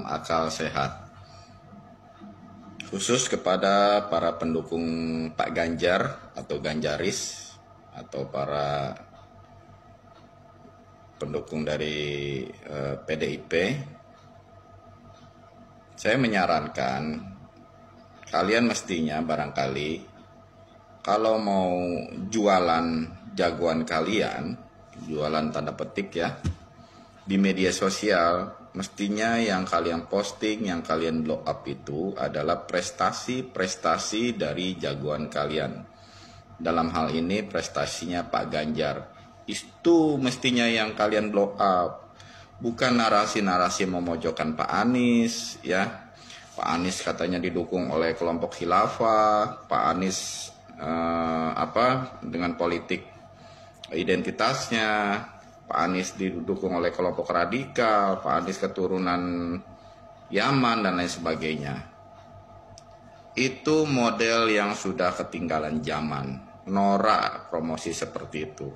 Akal sehat. Khusus kepada para pendukung Pak Ganjar atau Ganjaris atau para pendukung dari PDIP, saya menyarankan kalian mestinya barangkali kalau mau jualan jagoan kalian, jualan tanda petik ya, di media sosial, mestinya yang kalian posting, yang kalian blow up itu adalah prestasi-prestasi dari jagoan kalian. Dalam hal ini prestasinya Pak Ganjar. Itu mestinya yang kalian blow up. Bukan narasi-narasi memojokkan Pak Anies ya. Pak Anies katanya didukung oleh kelompok khilafah, Pak Anies dengan politik identitasnya, Pak Anies didukung oleh kelompok radikal, Pak Anies keturunan Yaman dan lain sebagainya. Itu model yang sudah ketinggalan zaman. Norak promosi seperti itu.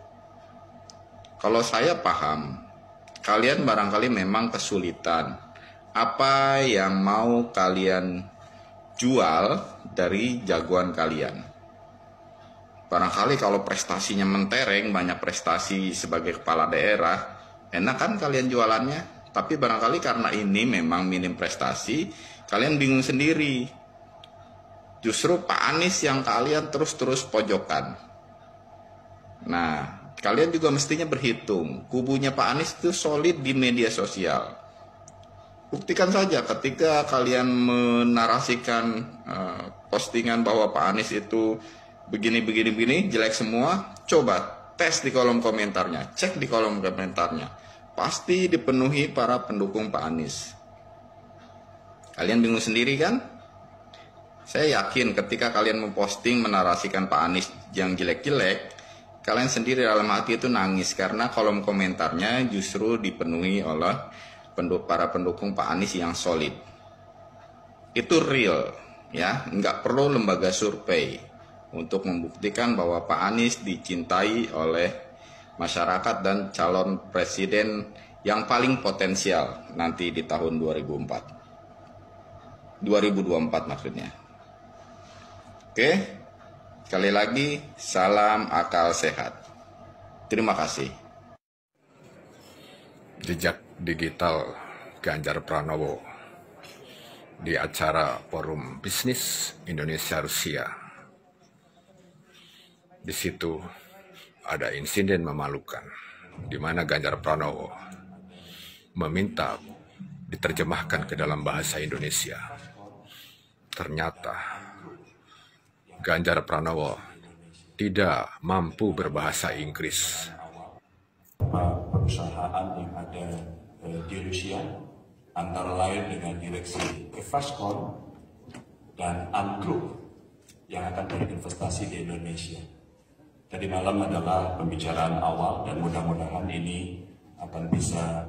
Kalau saya paham, kalian barangkali memang kesulitan. Apa yang mau kalian jual dari jagoan kalian? Barangkali kalau prestasinya mentereng, banyak prestasi sebagai kepala daerah, enak kan kalian jualannya. Tapi barangkali karena ini memang minim prestasi, kalian bingung sendiri. Justru Pak Anies yang kalian terus-terus pojokkan. Nah, kalian juga mestinya berhitung. Kubunya Pak Anies itu solid di media sosial. Buktikan saja ketika kalian menarasikan postingan bahwa Pak Anies itu begini, jelek semua, coba tes di kolom komentarnya, cek di kolom komentarnya. Pasti dipenuhi para pendukung Pak Anies. Kalian bingung sendiri kan? Saya yakin ketika kalian memposting menarasikan Pak Anies yang jelek-jelek, kalian sendiri dalam hati itu nangis karena kolom komentarnya justru dipenuhi oleh para pendukung Pak Anies yang solid. Itu real, ya, nggak perlu lembaga survei untuk membuktikan bahwa Pak Anies dicintai oleh masyarakat dan calon presiden yang paling potensial nanti di tahun 2024 maksudnya. Oke, sekali lagi salam akal sehat. Terima kasih. Jejak digital Ganjar Pranowo di acara Forum Bisnis Indonesia Rusia. Di situ ada insiden memalukan di mana Ganjar Pranowo meminta diterjemahkan ke dalam bahasa Indonesia. Ternyata Ganjar Pranowo tidak mampu berbahasa Inggris. Perusahaan yang ada di Rusia, antara lain dengan direksi Evascon dan Ant Group yang akan berinvestasi di Indonesia. Tadi malam adalah pembicaraan awal dan mudah-mudahan ini akan bisa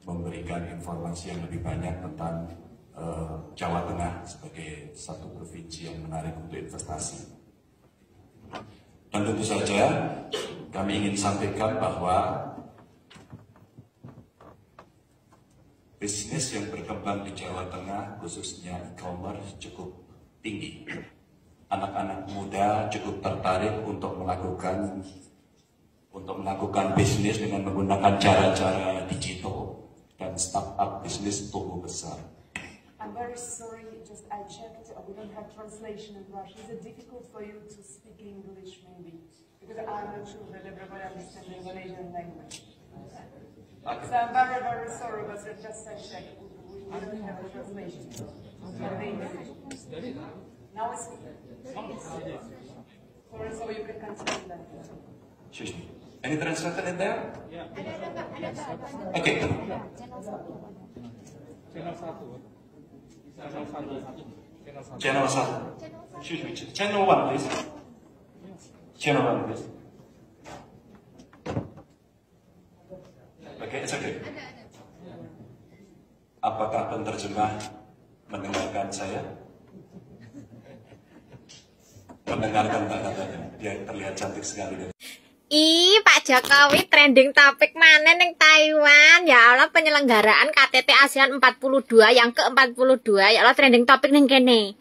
memberikan informasi yang lebih banyak tentang Jawa Tengah sebagai satu provinsi yang menarik untuk investasi. Dan tentu saja kami ingin sampaikan bahwa bisnis yang berkembang di Jawa Tengah khususnya e-commerce cukup tinggi. Anak-anak muda cukup tertarik untuk melakukan bisnis dengan menggunakan cara-cara digital dan startup bisnis tumbuh besar. I'm very sorry, just I checked, we don't have translation in Russian. Is it difficult for you to speak English maybe? Because I'm not sure that everybody understands the Indonesian language. Okay. So I'm very, very sorry, but just I checked, we don't have a translation. Now it's sorry, so you can continue that. Excuse me. Any translator in there? Yeah. Okay. Channel 1. Excuse me. Channel 1, please. Channel 1, please. Okay, it's okay. Apakah penerjemah mendengarkan saya? Mendengarkan kata-katanya. Dia terlihat cantik sekali. Pak Jokowi trending topik mana ning Taiwan? Ya Allah, penyelenggaraan KTT ASEAN 42 yang ke-42. Ya Allah, trending topik ning kene.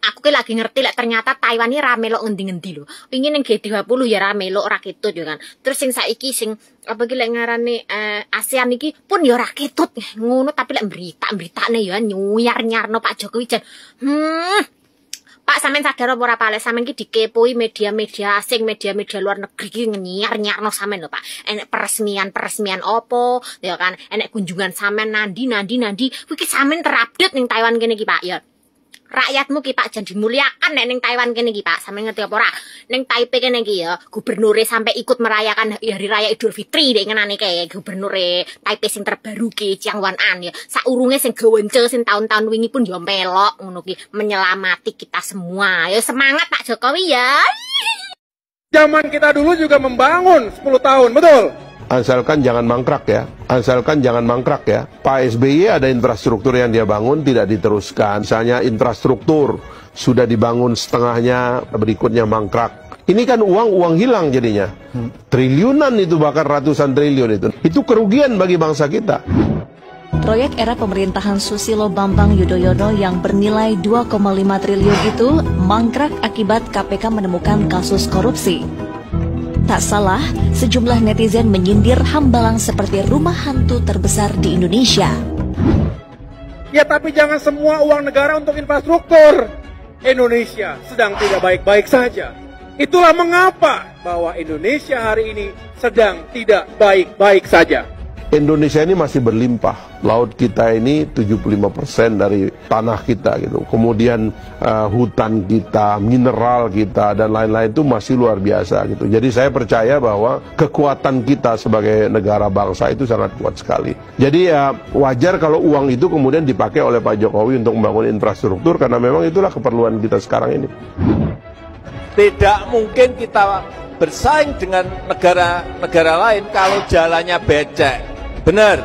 Aku ki lagi ngerti lek ternyata Taiwan ini rame lo ngendi-ngendi lho. Pingin ning G20 ya rame lo ora ketut yo kan. Terus sing saiki sing apa ki lek ngarane ASEAN iki pun ya ora ketut ngono, tapi lek beritane ya nyuyar-nyarno Pak Jokowi jan. Pak, sampean sadar apa ora Pak? Lek sampean ki dikepoi media-media asing, media-media luar negeri ki nyar-nyarno sampean lho Pak. Enek peresmian opo, ya kan? Enek kunjungan sampean nandi. Kuwi ki sampean terupdate ning Taiwan kene ki Pak, ya. Rakyatmu ki Pak jan dimuliakan nek ning Taiwan kene ki Pak. Sampeyan ngerti apa ora? Ning Taipei kene ki ya, gubernure sampai ikut merayakan Hari Raya Idul Fitri dek ngenane kae gubernure Taipei sing terbaru ki Chiang Wan-an ya. Saurunge sing gawence sing tahun-tahun wingi pun yo melok ngono ki menyelamati kita semua. Ya semangat Pak Jokowi ya. Zaman kita dulu juga membangun 10 tahun, betul? Asalkan jangan mangkrak ya. Asalkan jangan mangkrak ya. Pak SBY ada infrastruktur yang dia bangun tidak diteruskan. Misalnya infrastruktur sudah dibangun setengahnya, berikutnya mangkrak. Ini kan uang hilang jadinya. Triliunan itu, bahkan ratusan triliun itu. Itu kerugian bagi bangsa kita. Proyek era pemerintahan Susilo Bambang Yudhoyono yang bernilai 2,5 triliun itu mangkrak akibat KPK menemukan kasus korupsi. Tak salah, sejumlah netizen menyindir Hambalang seperti rumah hantu terbesar di Indonesia. Ya tapi jangan semua uang negara untuk infrastruktur. Indonesia sedang tidak baik-baik saja. Itulah mengapa bahwa Indonesia hari ini sedang tidak baik-baik saja. Indonesia ini masih berlimpah. Laut kita ini 75% dari tanah kita gitu. Kemudian hutan kita, mineral kita dan lain-lain itu masih luar biasa gitu. Jadi saya percaya bahwa kekuatan kita sebagai negara bangsa itu sangat kuat sekali. Jadi ya wajar kalau uang itu kemudian dipakai oleh Pak Jokowi untuk membangun infrastruktur karena memang itulah keperluan kita sekarang ini. Tidak mungkin kita bersaing dengan negara-negara lain kalau jalannya becek. Benar,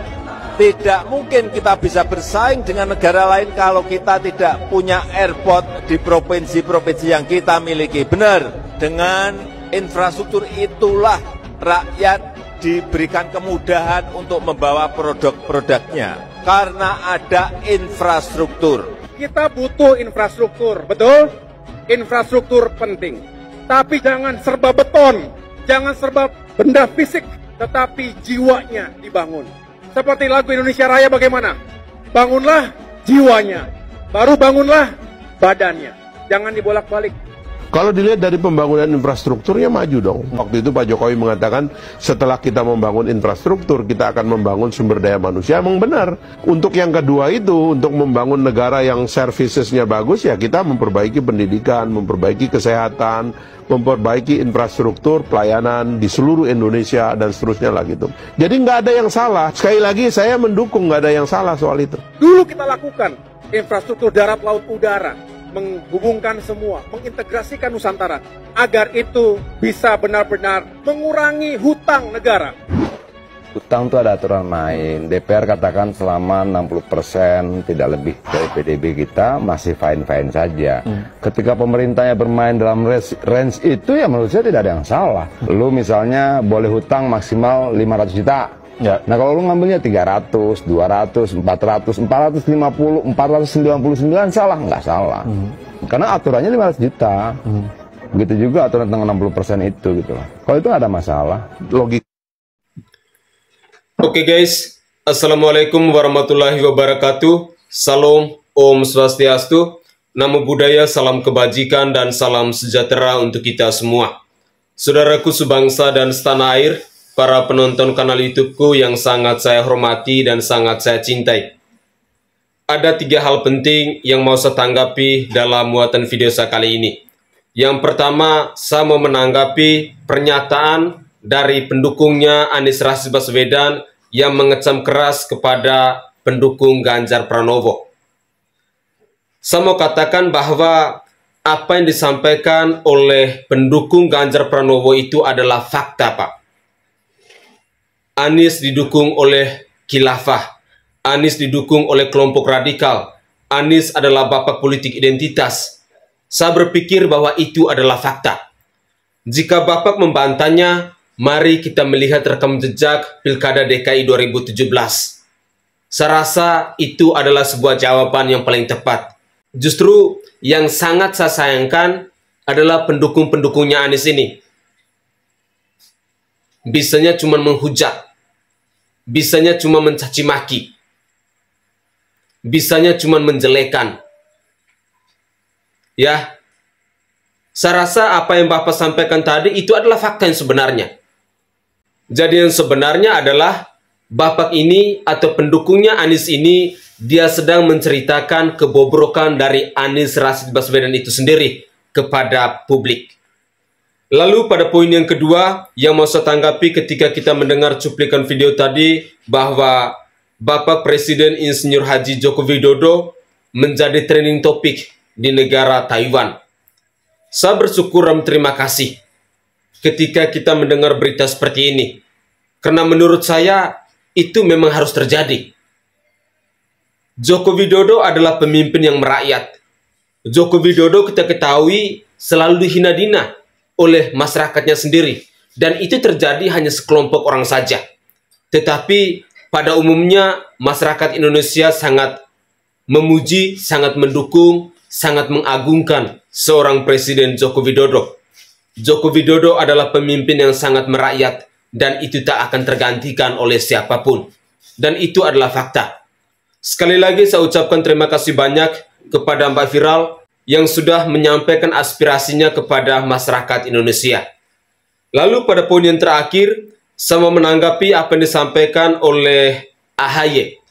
tidak mungkin kita bisa bersaing dengan negara lain kalau kita tidak punya airport di provinsi-provinsi yang kita miliki. Benar, dengan infrastruktur itulah rakyat diberikan kemudahan untuk membawa produk-produknya. Karena ada infrastruktur. Kita butuh infrastruktur, betul? Infrastruktur penting. Tapi jangan serba beton, jangan serba benda fisik. Tetapi jiwanya dibangun. Seperti lagu Indonesia Raya bagaimana? Bangunlah jiwanya, baru bangunlah badannya. Jangan dibolak-balik. Kalau dilihat dari pembangunan infrastrukturnya maju dong. Waktu itu Pak Jokowi mengatakan setelah kita membangun infrastruktur, kita akan membangun sumber daya manusia. Emang benar. Untuk yang kedua itu, untuk membangun negara yang servicesnya bagus, ya kita memperbaiki pendidikan, memperbaiki kesehatan, memperbaiki infrastruktur pelayanan di seluruh Indonesia dan seterusnya lah gitu. Jadi nggak ada yang salah. Sekali lagi saya mendukung, nggak ada yang salah soal itu. Dulu kita lakukan infrastruktur darat, laut, udara. Menghubungkan semua, mengintegrasikan Nusantara agar itu bisa benar-benar mengurangi hutang negara. Hutang itu ada aturan main. DPR katakan selama 60% tidak lebih dari PDB kita masih fine-fine saja. Ketika pemerintahnya bermain dalam range itu ya menurut saya tidak ada yang salah. Lu misalnya boleh hutang maksimal 500 juta. Ya. Nah kalau lu ngambilnya 300, 200, 400, 450, 499 salah? Nggak salah. Karena aturannya 500 juta. Begitu juga aturan tentang 60% itu gitu loh. Kalau itu nggak ada masalah. Logik. Oke guys, Assalamualaikum warahmatullahi wabarakatuh. Salam, Om Swastiastu, Namo Buddhaya, salam kebajikan dan salam sejahtera untuk kita semua. Saudaraku sebangsa dan setanah air, para penonton kanal YouTubeku yang sangat saya hormati dan sangat saya cintai. Ada 3 hal penting yang mau saya tanggapi dalam muatan video saya kali ini. Yang pertama, saya mau menanggapi pernyataan dari pendukungnya Anies Rashid Baswedan yang mengecam keras kepada pendukung Ganjar Pranowo. Saya mau katakan bahwa apa yang disampaikan oleh pendukung Ganjar Pranowo itu adalah fakta, Pak. Anies didukung oleh khilafah, Anies didukung oleh kelompok radikal, Anies adalah bapak politik identitas. Saya berpikir bahwa itu adalah fakta. Jika Bapak membantahnya, mari kita melihat rekam jejak Pilkada DKI 2017. Saya rasa itu adalah sebuah jawaban yang paling tepat. Justru yang sangat saya sayangkan adalah pendukung-pendukungnya Anies ini. Bisanya cuma menghujat, bisanya cuma mencaci maki, bisanya cuma menjelekan. Ya, saya rasa apa yang Bapak sampaikan tadi itu adalah fakta yang sebenarnya. Jadi yang sebenarnya adalah Bapak ini atau pendukungnya Anies ini, dia sedang menceritakan kebobrokan dari Anies Rashid Baswedan itu sendiri kepada publik. Lalu pada poin yang kedua yang mau saya tanggapi ketika kita mendengar cuplikan video tadi, bahwa Bapak Presiden Insinyur Haji Joko Widodo menjadi trending topik di negara Taiwan. Saya bersyukur dan terima kasih ketika kita mendengar berita seperti ini. Karena menurut saya itu memang harus terjadi. Joko Widodo adalah pemimpin yang merakyat. Joko Widodo kita ketahui selalu dihina-dina oleh masyarakatnya sendiri. Dan itu terjadi hanya sekelompok orang saja. Tetapi pada umumnya masyarakat Indonesia sangat memuji, sangat mendukung, sangat mengagungkan seorang Presiden Joko Widodo. Joko Widodo adalah pemimpin yang sangat merakyat dan itu tak akan tergantikan oleh siapapun. Dan itu adalah fakta. Sekali lagi saya ucapkan terima kasih banyak kepada Mbak Viral yang sudah menyampaikan aspirasinya kepada masyarakat Indonesia. Lalu pada poin yang terakhir, saya mau menanggapi apa yang disampaikan oleh AHY.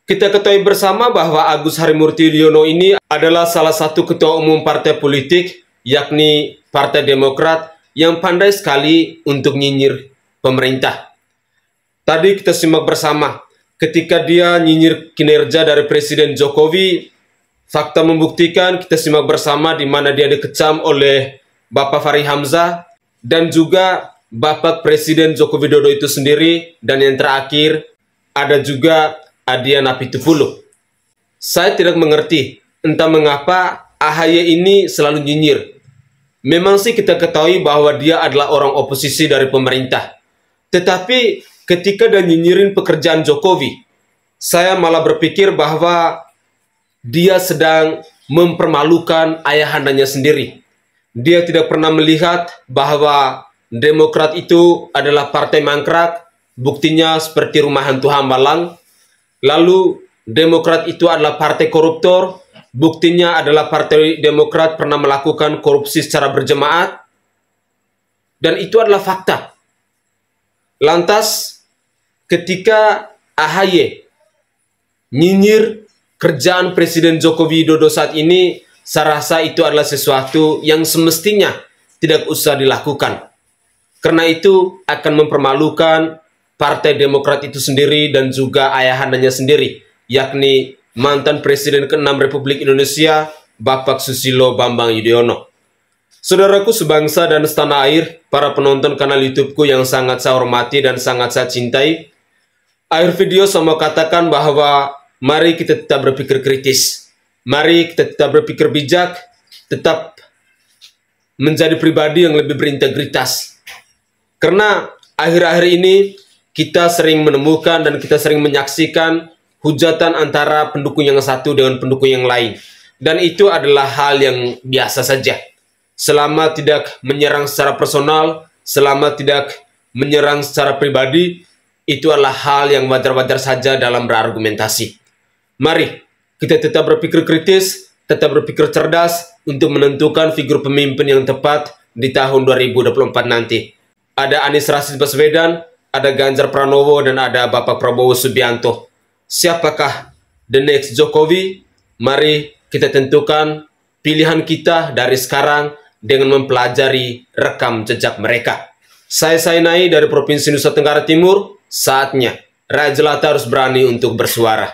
Kita ketahui bersama bahwa Agus Harimurti Yudhoyono ini adalah salah satu ketua umum partai politik, yakni Partai Demokrat, yang pandai sekali untuk nyinyir pemerintah. Tadi kita simak bersama, ketika dia nyinyir kinerja dari Presiden Jokowi, fakta membuktikan, kita simak bersama di mana dia dikecam oleh Bapak Fahri Hamzah, dan juga Bapak Presiden Joko Widodo itu sendiri, dan yang terakhir, ada juga Adian Apitupulu. Saya tidak mengerti entah mengapa AHY ini selalu nyinyir. Memang sih kita ketahui bahwa dia adalah orang oposisi dari pemerintah. Tetapi ketika dia nyinyirin pekerjaan Jokowi, saya malah berpikir bahwa dia sedang mempermalukan ayahandanya sendiri. Dia tidak pernah melihat bahwa Demokrat itu adalah partai mangkrak, buktinya seperti rumah hantu Hambalang. Lalu Demokrat itu adalah partai koruptor, buktinya adalah Partai Demokrat pernah melakukan korupsi secara berjemaat, dan itu adalah fakta. Lantas ketika AHY nyinyir kerjaan Presiden Joko Widodo saat ini, saya rasa itu adalah sesuatu yang semestinya tidak usah dilakukan. Karena itu akan mempermalukan Partai Demokrat itu sendiri dan juga ayahandanya sendiri, yakni mantan Presiden ke-6 Republik Indonesia, Bapak Susilo Bambang Yudhoyono. Saudaraku sebangsa dan setanah air, para penonton kanal YouTubeku yang sangat saya hormati dan sangat saya cintai, akhir video saya mau katakan bahwa mari kita tetap berpikir kritis, mari kita tetap berpikir bijak, tetap menjadi pribadi yang lebih berintegritas. Karena akhir-akhir ini kita sering menemukan dan kita sering menyaksikan hujatan antara pendukung yang satu dengan pendukung yang lain. Dan itu adalah hal yang biasa saja. Selama tidak menyerang secara personal, selama tidak menyerang secara pribadi, itu adalah hal yang wajar-wajar saja dalam berargumentasi. Mari kita tetap berpikir kritis, tetap berpikir cerdas untuk menentukan figur pemimpin yang tepat di tahun 2024 nanti. Ada Anies Rashid Baswedan, ada Ganjar Pranowo, dan ada Bapak Prabowo Subianto. Siapakah the next Jokowi? Mari kita tentukan pilihan kita dari sekarang dengan mempelajari rekam jejak mereka. Saya Sainai dari Provinsi Nusa Tenggara Timur. Saatnya rakyat jelata harus berani untuk bersuara.